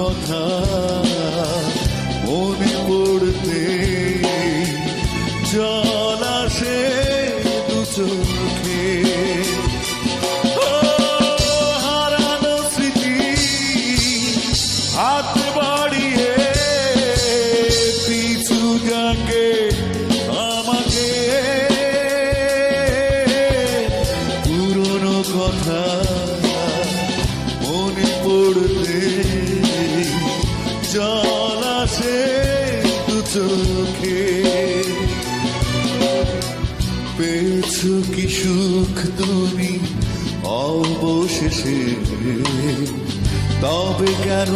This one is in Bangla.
কথা মনে পড়তে জল আসে দু চোখে। হারানো স্মৃতি হাত বাড়িয়ে পিছু ডাকে আমাকে, পুরনো কথা মনে পড়তে জল আসে দু চোখে। পেয়েছো কি সুখ তুমি অবশেষে, তবে কেন